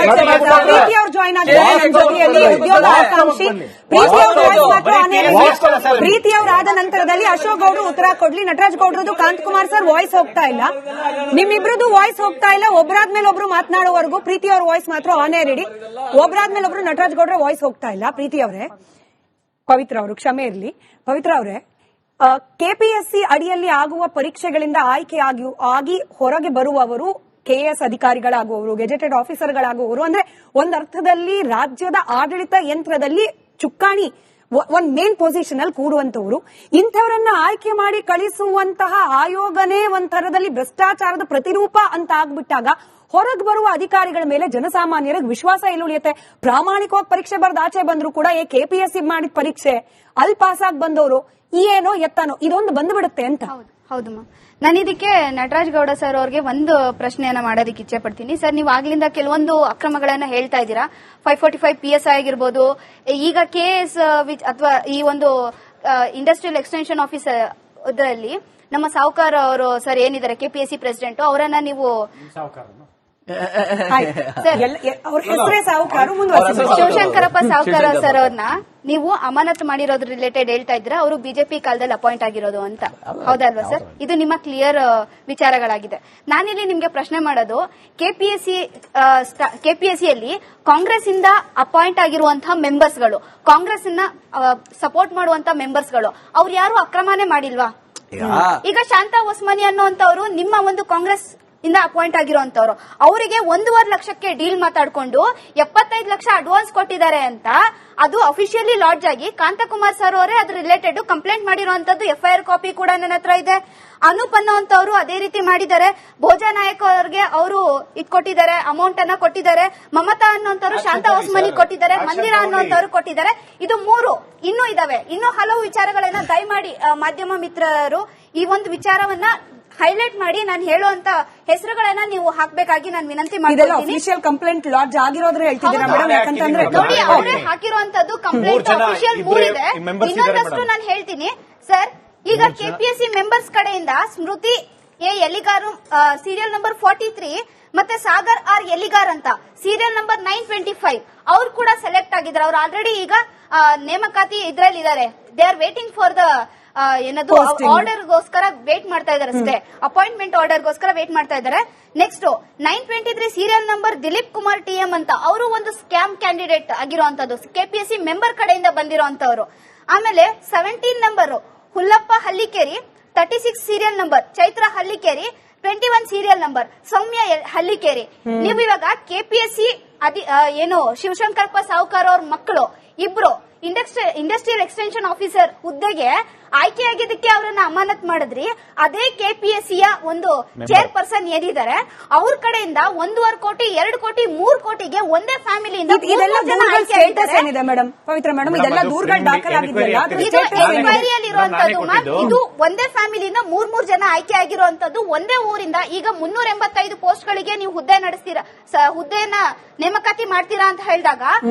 ಪ್ರೀತಿ ಅವ್ರು ಜಾಯ್ನ್ ಆಗಿದ್ದಾರೆ ನಮ್ಮ ಜೊತೆಯಲ್ಲಿ, ಉದ್ಯೋಗ ಆಕಾಂಕ್ಷಿ ಪ್ರೀತಿ ಅವರು. ಪ್ರೀತಿ ಅವರಾದ ನಂತರದಲ್ಲಿ ಅಶೋಕ್ ಗೌಡ್ರು ಉತ್ತರ ಕೊಡ್ಲಿ. ನಟರಾಜ್ ಗೌಡ್ರದ್ದು ಕಾಂತಕುಮಾರ್ ಸರ್ ವಾಯ್ಸ್ ಹೋಗ್ತಾ ಇಲ್ಲ, ನಿಮ್ಮಿಬ್ರದ್ದು ವಾಯ್ಸ್ ಹೋಗ್ತಾ ಇಲ್ಲ. ಒಬ್ಬರಾದ್ಮೇಲೆ ಒಬ್ರು ಮಾತನಾಡುವವರೆಗೂ ಪ್ರೀತಿ ಅವ್ರ ವಾಯ್ಸ್ ಮಾತ್ರ ಆನ್ ಏರ್ ಇಡಿ. ಒಬ್ಬರಾದ್ಮೇಲೆ ಒಬ್ರು ನಟರಾಜ್ ಗೌಡ್ರ ವಾಯ್ಸ್ ಹೋಗ್ತಾ ಇಲ್ಲ. ಪ್ರೀತಿ ಅವರೇ, ಪವಿತ್ರ ಅವರು ಕ್ಷಮೆ ಇರಲಿ. ಪವಿತ್ರ ಅವರೇ, ಕೆಪಿಎಸ್ಸಿ ಅಡಿಯಲ್ಲಿ ಆಗುವ ಪರೀಕ್ಷೆಗಳಿಂದ ಆಗಿ ಹೊರಗೆ ಬರುವವರು ಕೆಎಎಸ್ ಅಧಿಕಾರಿಗಳಾಗುವವರು, ಗೆಜೆಟೆಡ್ ಆಫೀಸರ್ಗಳಾಗುವವರು, ಅಂದ್ರೆ ಒಂದರ್ಥದಲ್ಲಿ ರಾಜ್ಯದ ಆಡಳಿತ ಯಂತ್ರದಲ್ಲಿ ಚುಕ್ಕಾಣಿ ಒಂದ್ ಮೇನ್ ಪೊಸಿಷನ್ ಅಲ್ಲಿ ಕೂಡುವಂತವರು. ಇಂಥವರನ್ನ ಆಯ್ಕೆ ಮಾಡಿ ಕಳಿಸುವಂತಹ ಆಯೋಗನೇ ಒಂಥರದಲ್ಲಿ ಭ್ರಷ್ಟಾಚಾರದ ಪ್ರತಿರೂಪ ಅಂತ ಆಗ್ಬಿಟ್ಟಾಗ ಹೊರಗೆ ಬರುವ ಅಧಿಕಾರಿಗಳ ಮೇಲೆ ಜನಸಾಮಾನ್ಯರಿಗೆ ವಿಶ್ವಾಸ ಎಲ್ಲಿ ಉಳಿಯುತ್ತೆ? ಪ್ರಾಮಾಣಿಕವಾಗಿ ಪರೀಕ್ಷೆ ಬರೆದು ಆಚೆ ಬಂದ್ರು ಕೂಡ ಕೆಪಿಎಸ್ಸಿ ಮಾಡಿದ ಪರೀಕ್ಷೆ ಅಲ್ಲಿ ಪಾಸ್ ಆಗಿ ಬಂದವರು ಏನೋ ಎತ್ತಾನೋ ಇದೊಂದು ಬಂದ್ಬಿಡುತ್ತೆ ಅಂತ. ಹೌದು ಮ್ಯಾಮ್, ನಾನು ಇದಕ್ಕೆ ನಟರಾಜ್ ಗೌಡ ಸರ್ ಅವ್ರಿಗೆ ಒಂದು ಪ್ರಶ್ನೆಯನ್ನ ಮಾಡೋದಕ್ಕೆ ಇಚ್ಛೆ ಪಡ್ತೀನಿ. ಸರ್, ನೀವು ಆಗ್ಲಿಂದ ಕೆಲವೊಂದು ಅಕ್ರಮಗಳನ್ನ ಹೇಳ್ತಾ ಇದ್ದೀರಾ. 545 PSI ಆಗಿರ್ಬೋದು, ಈಗ KS ಅಥವಾ ಈ ಒಂದು ಇಂಡಸ್ಟ್ರಿಯಲ್ ಎಕ್ಸ್ಟೆನ್ಷನ್ ಆಫೀಸರ್ ಇದರಲ್ಲಿ ನಮ್ಮ ಸಾವುಕಾರ ಅವರು ಸರ್ ಏನಿದ್ದಾರೆ ಕೆಪಿಎಸ್ಸಿ ಪ್ರೆಸಿಡೆಂಟ್, ಅವರನ್ನ ನೀವು ಅವ್ರ ಹೆಸರೇ ಸಾವುಕಾರು ಶಿವಶಂಕರಪ್ಪ ಸಾವುಕಾರ ಸರ್ ಅವ್ರನ್ನ ನೀವು ಅಮಾನತು ಮಾಡಿರೋದ್ರ ರಿಲೇಟೆಡ್ ಹೇಳ್ತಾ ಇದ್ರ. ಅವರು ಬಿಜೆಪಿ ಕಾಲದಲ್ಲಿ ಅಪಾಯಿಂಟ್ ಆಗಿರೋದು ಅಂತ, ಹೌದಲ್ವಾ ಸರ್? ಇದು ನಿಮ್ಮ ಕ್ಲಿಯರ್ ವಿಚಾರಗಳಾಗಿದೆ. ನಾನಿಲ್ಲಿ ನಿಮ್ಗೆ ಪ್ರಶ್ನೆ ಮಾಡೋದು, ಕೆಪಿಎಸ್ಸಿಯಲ್ಲಿ ಕಾಂಗ್ರೆಸ್ ಇಂದ ಅಪಾಯಿಂಟ್ ಆಗಿರುವಂತಹ ಮೆಂಬರ್ಸ್ಗಳು, ಕಾಂಗ್ರೆಸ್ ನ ಸಪೋರ್ಟ್ ಮಾಡುವಂತಹ ಮೆಂಬರ್ಸ್ಗಳು, ಅವ್ರು ಯಾರು ಅಕ್ರಮನೇ ಮಾಡಿಲ್ವಾ? ಈಗ ಶಾಂತಾ ಒಸ್ಮಾನಿ ಅನ್ನುವಂತವ್ರು ನಿಮ್ಮ ಒಂದು ಕಾಂಗ್ರೆಸ್ ಇಂದ ಅಪಾಯಿಂಟ್ ಆಗಿರುವಂತವ್ರು, ಅವರಿಗೆ 1.5 ಲಕ್ಷಕ್ಕೆ ಡೀಲ್ ಮಾತಾಡ್ಕೊಂಡು 75 ಲಕ್ಷ ಅಡ್ವಾನ್ಸ್ ಕೊಟ್ಟಿದ್ದಾರೆ ಅಂತ ಅದು ಅಫಿಷಿಯಲಿ ಲಾಡ್ಜ್ ಆಗಿ ಕಾಂತಕುಮಾರ್ ಸರ್ ಅವರೇ ಅದ್ರ ರಿಲೇಟೆಡ್ ಕಂಪ್ಲೇಂಟ್ ಮಾಡಿರುವಂತದ್ದು FIR ಕಾಪಿ ಕೂಡ ನನ್ನ ಹತ್ರ ಇದೆ. ಅನೂಪ್ ಅನ್ನೋಂತವ್ರು ಅದೇ ರೀತಿ ಮಾಡಿದ್ದಾರೆ. ಭೋಜಾ ನಾಯಕ್ ಅವರಿಗೆ ಅವರು ಕೊಟ್ಟಿದ್ದಾರೆ, ಅಮೌಂಟ್ ಅನ್ನ ಕೊಟ್ಟಿದ್ದಾರೆ. ಮಮತಾ ಅನ್ನೋಂತವ್ರು ಶಾಂತಾ ಒಸ್ಮಾನಿ ಕೊಟ್ಟಿದ್ದಾರೆ, ಮಂದಿರಾ ಅನ್ನೋಂತವ್ರು ಕೊಟ್ಟಿದ್ದಾರೆ. ಇದು 3 ಇನ್ನೂ ಇದಾವೆ. ಇನ್ನೂ ಹಲವು ವಿಚಾರಗಳನ್ನ ದಯಮಾಡಿ ಮಾಧ್ಯಮ ಮಿತ್ರರು ಈ ಒಂದು ವಿಚಾರವನ್ನ ಹೈಲೈಟ್ ಮಾಡಿ ನಾನು ಹೇಳುವಂತ ಹೆಸರುಗಳನ್ನ ನೀವು ಹಾಕಬೇಕಾಗಿ ನಾನು ವಿನಂತಿ ಮಾಡ್ತೀನಿ. ಅಫಿಷಿಯಲ್ ಕಂಪ್ಲೇಂಟ್ ಲಾಡ್ಜ್ ಆಗಿರೋದ್ರೆ ಹೇಳ್ತಿದ್ದೀರಾ ಮೇಡಮ್? ಯಾಕಂತಂದ್ರೆ ನೋಡಿ, ಅವರೇ ಹಾಕಿರುವಂತದ್ದು ಕಂಪ್ಲೇಂಟ್ ಅಫಿಷಿಯಲ್ 3 ಇದೆ. ಇನ್ನೊಂದಷ್ಟು ನಾನು ಹೇಳ್ತೀನಿ ಸರ್. ಈಗ ಕೆಪಿಎಸ್ಸಿ ಮೆಂಬರ್ಸ್ ಕಡೆಯಿಂದ ಸ್ಮೃತಿ ಎ ಎಲಿಗಾರ್ ಸೀರಿಯಲ್ ನಂಬರ್ 43 ಮತ್ತೆ ಸಾಗರ್ ಆರ್ ಎಲಿಗಾರ್ ಅಂತ ಸೀರಿಯಲ್ ನಂಬರ್ 925 ಅವ್ರು ಕೂಡ ಸೆಲೆಕ್ಟ್ ಆಗಿದ್ದಾರೆ. ಅವ್ರು ಆಲ್ರೆಡಿ ಈಗ ನೇಮಕಾತಿ ಇದ್ರಲ್ಲಿ ಇದ್ದಾರೆ. They are waiting for the ಏನದು ಆರ್ಡರ್ಗೋಸ್ಕರ ವೇಟ್ ಮಾಡ್ತಾ ಇದಾರೆ ಅಷ್ಟೇ, ಅಪಾಯಿಂಟ್ಮೆಂಟ್ ಆರ್ಡರ್ಗೋಸ್ಕರ ವೇಟ್ ಮಾಡ್ತಾ ಇದ್ದಾರೆ. Next 923 serial number Dilip Kumar TM ಅಂತ ಅವರು ಒಂದು ಸ್ಕ್ಯಾಮ್ ಕ್ಯಾಂಡಿಡೇಟ್ ಆಗಿರುವಂತದ್ದು, ಕೆಪಿಎಸ್ಸಿ ಮೆಂಬರ್ ಕಡೆಯಿಂದ ಬಂದಿರುವಂತವ್ರು. ಆಮೇಲೆ 17 number Hullappa Hallikeri, 36 serial number Chaitra Hallikeri, 21 serial number Soumya Hallikeri. ನೀವು ಇವಾಗ ಕೆಪಿಎಸ್ಸಿ ಏನು ಶಿವಶಂಕರಪ್ಪ ಸಾವುಕಾರ ಅವ್ರ ಮಕ್ಕಳು ಇಬ್ರು ಇಂಡಸ್ಟ್ರಿಯಲ್ ಎಕ್ಸ್ಟೆನ್ಷನ್ ಆಫೀಸರ್ ಹುದ್ದೆಗೆ ಆಯ್ಕೆಯಾಗಿದ್ದಕ್ಕೆ ಅವರನ್ನ ಅಮಾನತ್ ಮಾಡಿದ್ರಿ. ಅದೇ ಕೆಪಿಎಸ್ಸಿಯ ಒಂದು ಚೇರ್ಪರ್ಸನ್ ಏನಿದ್ದಾರೆ ಅವ್ರ ಕಡೆಯಿಂದ 1.5 ಕೋಟಿ 2 ಕೋಟಿ 3 ಕೋಟಿಗೆ ಒಂದೇ ಫ್ಯಾಮಿಲಿಯಿಂದ ಮೇಡಮ್ ಪವಿತ್ರ ಮೇಡಮ್ ಇದೆಲ್ಲ ದೂರಗಳ ದಾಖಲಾಗಿದೆಯಲ್ಲ, ಇದು ಒಂದೇ ಫ್ಯಾಮಿಲಿಯಿಂದ 3 ಜನ ಆಯ್ಕೆ ಆಗಿರುವಂತದ್ದು ಒಂದೇ ಊರಿಂದ. ಈಗ 385 ಪೋಸ್ಟ್ ಗಳಿಗೆ ನೀವು ಹುದ್ದೆ ನಡೆಸ್ತೀರಾ, ಹುದ್ದೆಯನ್ನ ನೇಮಕಾತಿ ಮಾಡ್ತೀರಾ ಅಂತ ಹೇಳಿದಾಗ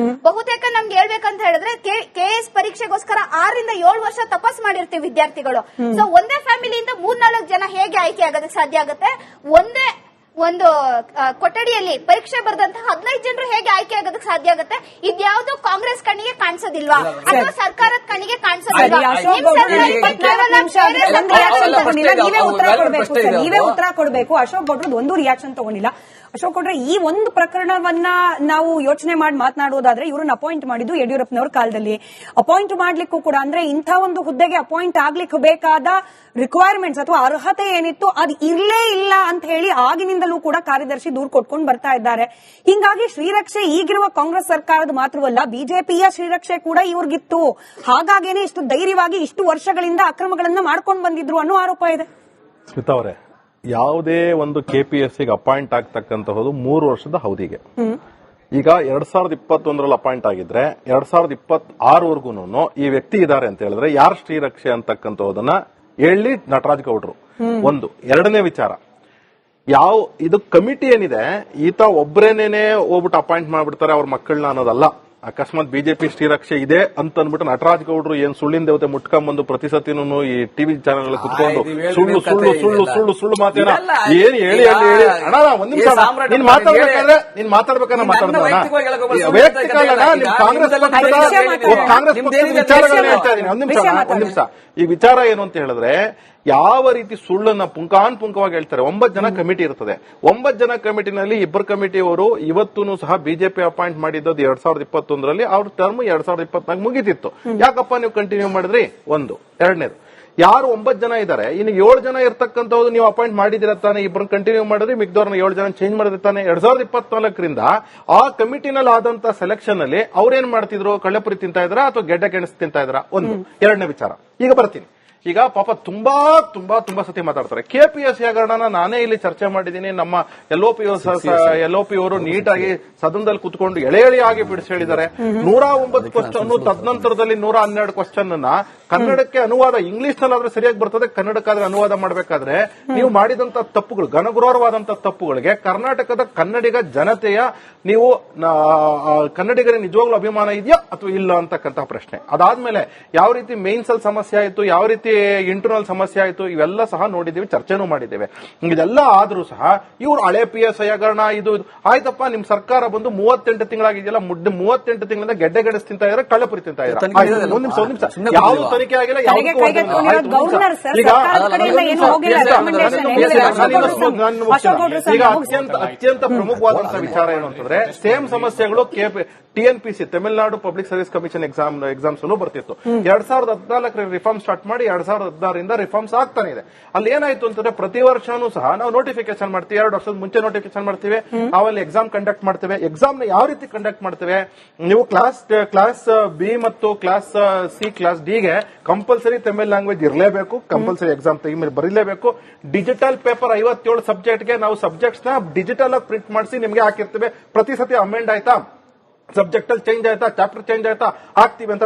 ಬಹುತೇಕ ನಮ್ಗೆ ಹೇಳ್ಬೇಕಂತ ಹೇಳಿದ್ರೆ ಕೆಎಸ್ ಪರೀಕ್ಷೆಗೋಸ್ಕರ 6 ರಿಂದ 7 ವರ್ಷ ತಪಸ್ ಮಾಡಿರ್ತೀವಿ ವಿದ್ಯಾರ್ಥಿಗಳು. ಸೊ ಒಂದೇ ಫ್ಯಾಮಿಲಿಯಿಂದ 3-4 ಜನ ಹೇಗೆ ಆಯ್ಕೆ ಆಗೋದಕ್ಕೆ ಸಾಧ್ಯ ಆಗುತ್ತೆ? ಒಂದೇ ಒಂದು ಕೊಠಡಿಯಲ್ಲಿ ಪರೀಕ್ಷೆ ಬರೆದಂತಹ 15 ಜನರು ಹೇಗೆ ಆಯ್ಕೆ ಆಗೋದಕ್ಕೆ ಸಾಧ್ಯ ಆಗುತ್ತೆ? ಇದ್ಯಾವುದು ಕಾಂಗ್ರೆಸ್ ಕಣ್ಣಿಗೆ ಕಾಣಿಸೋದಿಲ್ವಾ ಅಥವಾ ಸರ್ಕಾರದ ಕಣ್ಣಿಗೆ ಕಾಣಿಸೋದಿಲ್ವಾ? ನೀವೇ ಉತ್ತರ ಕೊಡಬೇಕು. ಅಶೋಕ್ ಗೌಡ್ರದ್ದು ಒಂದು ರಿಯಾಕ್ಷನ್ ತಗೊಂಡಿಲ್ಲ. ಅಶೋಕ್ ಗೌಡ್ರೆ, ಈ ಒಂದು ಪ್ರಕರಣವನ್ನ ನಾವು ಯೋಚನೆ ಮಾಡಿ ಮಾತನಾಡುವುದಾದ್ರೆ ಇವ್ರನ್ನ ಅಪಾಯಿಂಟ್ ಮಾಡಿದ್ದು ಯಡಿಯೂರಪ್ಪನವ್ರ ಕಾಲದಲ್ಲಿ. ಅಪಾಯಿಂಟ್ ಮಾಡ್ಲಿಕ್ಕೂ ಕೂಡ ಅಂದ್ರೆ ಇಂಥ ಒಂದು ಹುದ್ದೆಗೆ ಅಪಾಯಿಂಟ್ ಆಗ್ಲಿಕ್ಕೆ ಬೇಕಾದ ರಿಕ್ವೈರ್ಮೆಂಟ್ಸ್ ಅಥವಾ ಅರ್ಹತೆ ಏನಿತ್ತು ಅದು ಇರ್ಲೇ ಇಲ್ಲ ಅಂತ ಹೇಳಿ ಆಗಿನಿಂದಲೂ ಕೂಡ ಕಾರ್ಯದರ್ಶಿ ದೂರು ಕೊಟ್ಕೊಂಡು ಬರ್ತಾ ಇದ್ದಾರೆ. ಹಿಂಗಾಗಿ ಶ್ರೀರಕ್ಷೆ ಈಗಿರುವ ಕಾಂಗ್ರೆಸ್ ಸರ್ಕಾರದ ಮಾತ್ರವಲ್ಲ, ಬಿಜೆಪಿಯ ಶ್ರೀರಕ್ಷೆ ಕೂಡ ಇವ್ರಿಗಿತ್ತು. ಹಾಗಾಗೇನೆ ಇಷ್ಟು ಧೈರ್ಯವಾಗಿ ಇಷ್ಟು ವರ್ಷಗಳಿಂದ ಅಕ್ರಮಗಳನ್ನ ಮಾಡ್ಕೊಂಡು ಬಂದಿದ್ರು ಅನ್ನೋ ಆರೋಪ ಇದೆ. ಸ್ಮಿತಾ ಅವರೇ, ಯಾವುದೇ ಒಂದು ಕೆಪಿಎಸ್ಸಿಗೆ ಅಪಾಯಿಂಟ್ ಆಗ್ತಕ್ಕಂತಹದ್ದು 3 ವರ್ಷದ ಅವಧಿಗೆ. ಈಗ 2021ರಲ್ಲಿ ಅಪಾಯಿಂಟ್ ಆಗಿದ್ರೆ 2026ವರೆಗೂ ಈ ವ್ಯಕ್ತಿ ಇದ್ದಾರೆ ಅಂತ ಹೇಳಿದ್ರೆ ಯಾರು ಶ್ರೀರಕ್ಷೆ ಅಂತಕ್ಕಂಥದನ್ನ ಹೇಳಿ ನಟರಾಜ್ ಗೌಡ್ರು. ಒಂದು. ಎರಡನೇ ವಿಚಾರ, ಇದು ಕಮಿಟಿ ಏನಿದೆ ಈತ ಒಬ್ಬರೇನೇನೆ ಹೋಗ್ಬಿಟ್ಟು ಅಪಾಯಿಂಟ್ ಮಾಡ್ಬಿಡ್ತಾರೆ ಅವ್ರ ಮಕ್ಕಳನ್ನ ಅನ್ನೋದಲ್ಲ. ಅಕಸ್ಮಾತ್ ಬಿಜೆಪಿ ಶ್ರೀರಕ್ಷೆ ಇದೆ ಅಂತ ಅಂದ್ಬಿಟ್ಟು ನಟರಾಜ್ ಗೌಡ್ರು ಏನ್ ಸುಳ್ಳಿನ ದೇವತೆ ಮುಟ್ಕೊಂಡ್ಬಂದು ಪ್ರತಿ ಸತಿನೂ ಈ ಟಿವಿ ಚಾನೆಲ್ ಕುತ್ಕೊಂಡು ಸುಳ್ಳು ಸುಳ್ಳು ಸುಳ್ಳು ಸುಳ್ಳು ಸುಳ್ಳು ಮಾತೇನ ಏನ್ ಹೇಳಿ ಹೇಳಿ ಅಣ್ಣ ಒಂದ್ ನಿಮಿಷ ನೀನ್ ಮಾತಾಡ್ಬೇಕಾದ್ರೆ ವೈಯಕ್ತಿಕ ಅಲ್ಲ ನಿಮ್ ಕಾಂಗ್ರೆಸ್ ಪಕ್ಷದ ವಿಚಾರಗಳನ್ನ ಹೇಳ್ತಾ ಇದೀನಿ. ಒಂದ್ ನಿಮಿಷ ಈ ವಿಚಾರ ಏನು ಅಂತ ಹೇಳಿದ್ರೆ ಯಾವ ರೀತಿ ಸುಳ್ಳನ್ನ ಪುಂಖಾನುಪುಂಖವಾಗಿ ಹೇಳ್ತಾರೆ. 9 ಜನ ಕಮಿಟಿ ಇರ್ತದೆ. 9 ಜನ ಕಮಿಟಿನಲ್ಲಿ 2 ಕಮಿಟಿಯವರು ಇವತ್ತೂ ಸಹ ಬಿಜೆಪಿ ಅಪಾಯಿಂಟ್ ಮಾಡಿದ್ದು 2021ರಲ್ಲಿ ಅವ್ರ ಟರ್ಮ್ 2024 ಮುಗಿತಿತ್ತು. ಯಾಕಪ್ಪ ನೀವು ಕಂಟಿನ್ಯೂ ಮಾಡಿದ್ರಿ? ಒಂದು. ಎರಡನೇದು, ಯಾರು 9 ಜನ ಇದ್ದಾರೆ, ಇನ್ನು 7 ಜನ ಇರ್ತಕ್ಕಂಥದ್ದು ನೀವು ಅಪಾಯಿಂಟ್ ಮಾಡಿದಿರ ತಾನೆ, 2 ಕಂಟಿನ್ಯೂ ಮಾಡಿದ್ರಿ, ಮಿಕ್ದವ್ರನ್ನ 7 ಜನ ಚೇಂಜ್ ಮಾಡಿದ್ರೆ ತಾನೆ. 2024ರಿಂದ ಆ ಕಮಿಟಿನಲ್ಲಿ ಆದಂತ ಸೆಲೆಕ್ಷನ್ ಅಲ್ಲಿ ಅವ್ರೇನ್ ಮಾಡ್ತಿದ್ರು? ಕಳ್ಳಪುರಿ ತಿಂತಾ ಇದ್ರ ಅಥವಾ ಗೆಡ್ಡೆ ಗೆಣಸು ತಿಂತಾ ಇದ್ರ? ಒಂದು. ಎರಡನೇ ವಿಚಾರ, ಈಗ ಬರ್ತೀನಿ. ಈಗ ಪಾಪ ತುಂಬಾ ತುಂಬಾ ತುಂಬಾ ಸತಿ ಮಾತಾಡ್ತಾರೆ. ಕೆಪಿಎಸ್ಸಿ ಹಗರಣನ ನಾನೇ ಇಲ್ಲಿ ಚರ್ಚೆ ಮಾಡಿದ್ದೀನಿ. ನಮ್ಮ ಎಲ್ಒಪಿ ಅವರು ನೀಟಾಗಿ ಸದನದಲ್ಲಿ ಕುತ್ಕೊಂಡು ಎಳೆಯಾಗಿ ಬಿಡಿಸಿ ಹೇಳಿದ್ದಾರೆ. 109 ಕ್ವಶನ್, ತದನಂತರದಲ್ಲಿ 112 ಕ್ವಶನ್ ಅನ್ನ ಕನ್ನಡಕ್ಕೆ ಅನುವಾದ, ಇಂಗ್ಲಿಷ್ ನಲ್ಲಾದ್ರೆ ಸರಿಯಾಗಿ ಬರ್ತದೆ, ಕನ್ನಡಕ್ಕಾದ್ರೆ ಅನುವಾದ ಮಾಡಬೇಕಾದ್ರೆ ನೀವು ಮಾಡಿದಂತ ತಪ್ಪುಗಳು, ಘನಘೋರವಾದಂತಹ ತಪ್ಪುಗಳಿಗೆ ಕರ್ನಾಟಕದ ಕನ್ನಡಿಗ ಜನತೆಯ ನೀವು ಕನ್ನಡಿಗರಿಗೆ ನಿಜವಾಗ್ಲೂ ಅಭಿಮಾನ ಇದೆಯಾ ಅಥವಾ ಇಲ್ಲ ಅಂತಕ್ಕಂತಹ ಪ್ರಶ್ನೆ. ಅದಾದ್ಮೇಲೆ ಯಾವ ರೀತಿ ಮೇನ್ಸ್ ಅಲ್ಲಿ ಸಮಸ್ಯೆ ಆಯಿತು, ಯಾವ ರೀತಿ ಇಂಟರ್ನಲ್ ಸಮಸ್ಯೆ ಆಯಿತು, ಇವೆಲ್ಲ ಸಹ ನೋಡಿದ್ದೀವಿ, ಚರ್ಚೆನೂ ಮಾಡಿದ್ದೇವೆ. ಇದೆಲ್ಲ ಆದ್ರೂ ಸಹ ಇವ್ರು ಹಳೆ PSI ಹಗರಣ ಇದು ಆಯ್ತಪ್ಪ, ನಿಮ್ ಸರ್ಕಾರ ಬಂದು 38 ತಿಂಗಳಾಗಿದೆಯಲ್ಲ, 38 ತಿಂಗಳಿಂದ ಗೆಡ್ಡೆ ಗೆಡಸ್ ತಿಂತಾ ಇದಾರೆ, ಕಳ್ಳಪುರಿ ತಿಂತಾ ಇದಾರೆ. ಒಂದ್ ನಿಮಿಷ ಯಾವ್ದು ತನಿಖೆ ಆಗಿಲ್ಲ, ಈಗ ಅತ್ಯಂತ ಪ್ರಮುಖವಾದಂತಹ ವಿಚಾರ ಏನು ಅಂತಂದ್ರೆ, ಸೇಮ್ ಸಮಸ್ಯೆಗಳು TNPC Tamil Nadu public service commission exams ಅಲ್ಲೂ ಬರ್ತಿತ್ತು. 2014 ರಿಫಾರ್ಮ್ ಸ್ಟಾರ್ಟ್ ಮಾಡಿ 2016ರಿಂದ ರಿಫಾರ್ಮ್ಸ್ ಆಗ್ತಾನೆ ಇದೆ. ಅಲ್ಲಿ ಏನಾಯ್ತು ಅಂತಂದ್ರೆ, ಪ್ರತಿ ವರ್ಷನೂ ಸಹ ನಾವು ನೋಟಿಫಿಕೇಶನ್ ಮಾಡ್ತೀವಿ, 2 ವರ್ಷದ ಮುಂಚೆ ನೋಟಿಫಿಕೇಶನ್ ಮಾಡ್ತೀವಿ, ನಾವಲ್ಲಿ ಎಕ್ಸಾಮ್ ಕಂಡಕ್ಟ್ ಮಾಡ್ತೇವೆ. ಎಕ್ಸಾಮ್ ನ ಯಾವ ರೀತಿ ಕಂಡಕ್ಟ್ ಮಾಡ್ತೇವೆ? ನೀವು ಕ್ಲಾಸ್ ಬಿ ಮತ್ತು ಕ್ಲಾಸ್ ಸಿ, ಕ್ಲಾಸ್ ಡಿ ಗೆ ಕಂಪಲ್ಸರಿ ತಮಿಳ್ ಲ್ಯಾಂಗ್ವೇಜ್ ಇರಲೇಬೇಕು, ಕಂಪಲ್ಸರಿ ಎಕ್ಸಾಮ್ ಮೇಲೆ ಬರೀಲೇಬೇಕು. ಡಿಜಿಟಲ್ ಪೇಪರ್ 57 ಸಬ್ಜೆಕ್ಟ್ ಗೆ ನಾವು ಸಬ್ಜೆಕ್ಟ್ಸ್ ನ ಡಿಜಿಟಲ್ ಆಗಿ ಪ್ರಿಂಟ್ ಮಾಡಿಸಿ ನಿಮಗೆ ಹಾಕಿರ್ತೇವೆ. ಪ್ರತಿ ಸತಿ ಅಮೆಂಡ್ ಆಯ್ತಾ, ಸಬ್ಜೆಕ್ಟ್ ಅಲ್ಲಿ ಚೇಂಜ್ ಆಯ್ತಾ, ಚಾಪ್ಟರ್ ಚೇಂಜ್ ಆಯ್ತಾ, ಆಗ್ತೀವಿ ಅಂತ